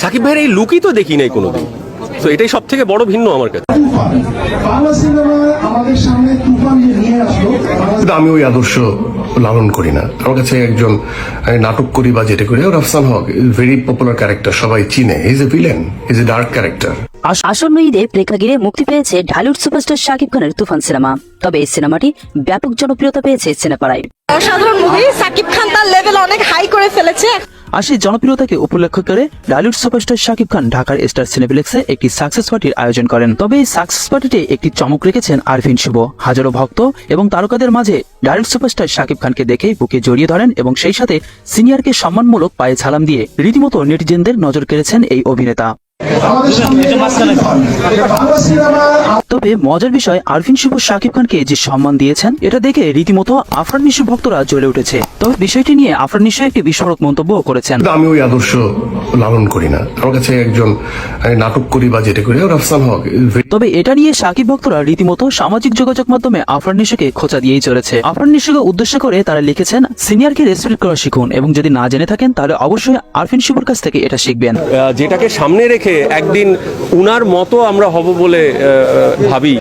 সাকিব ভাইয়ের এই লুকই তো দেখি নাই কোনোদিন, তো এটাই সব থেকে বড় ভিন্ন আমার কাছে। বাংলা সিনেমা আমাদের সামনে তুফান যে নিয়ে আসলো, কিন্তু আমি ওই আদর্শ লালন করি না। আমার কাছে একজন নাটক করি বা যেটা করি, রাফসান হক ভেরি পপুলার ক্যারেক্টার, সবাই চিনে, is a villain, is a dark character. আসন্ন ঈদে প্রেক্ষাগৃহে মুক্তি পেয়েছে ঢালিউড সুপারস্টার শাকিব খানের তুফান সিনেমা। তবে এই সিনেমাটি ব্যাপক জনপ্রিয়তা পেয়েছে সিনেপাড়ায়। অসাধারণ মুভি, শাকিব খান তার লেভেল অনেক হাই করে ফেলেছে। আর সেই জনপ্রিয়তাকে উপলক্ষ করে ঢালিউড সুপারস্টার শাকিব খান ঢাকার স্টার সিনেপ্লেক্সে একটি সাকসেস পার্টির আয়োজন করেন। তবে এই সাকসেস পার্টিতে একটি চমক রেখেছেন আরফিন শুভ। হাজারো ভক্ত এবং তারকাদের মাঝে ঢালিউড সুপারস্টার শাকিব খানকে দেখে বুকে জড়িয়ে ধরেন এবং সেই সাথে সিনিয়রকে সম্মানমূলক পায়ে সালাম দিয়ে রীতিমতো নেটিজেনদের নজর কেড়েছেন এই অভিনেতা। তবে মজার বিষয়, আরফিন শুভ শাকিব খানকে যে সম্মান দিয়েছেন এটা দেখে রীতিমতো আফরান নিশো ভক্তরা জ্বলে উঠেছে। তবে বিষয়টি নিয়ে আফরান নিশো একটি বিস্ফোরক মন্তব্য করেছেন। কিন্তু আমি ওই আদর্শ লালন করি না। আমার কাছে একজন নাটক করি বা যেটা করি, রাফসান হক। তবে এটা নিয়ে শাকিব ভক্তরা রীতিমতো সামাজিক যোগাযোগ মাধ্যমে আফরান নিশোকে খোঁচা দিয়েই চলেছে। আফরান নিশোকে উদ্দেশ্য করে তারা লিখেছেন, সিনিয়রকে রেসপেক্ট করা শিখুন এবং যদি না জেনে থাকেন তাহলে অবশ্যই আরফিন শুভর কাছ থেকে এটা শিখবেন। যেটাকে সামনে রেখে একদিন উনার মতো আমরা হব বলে ভাবি।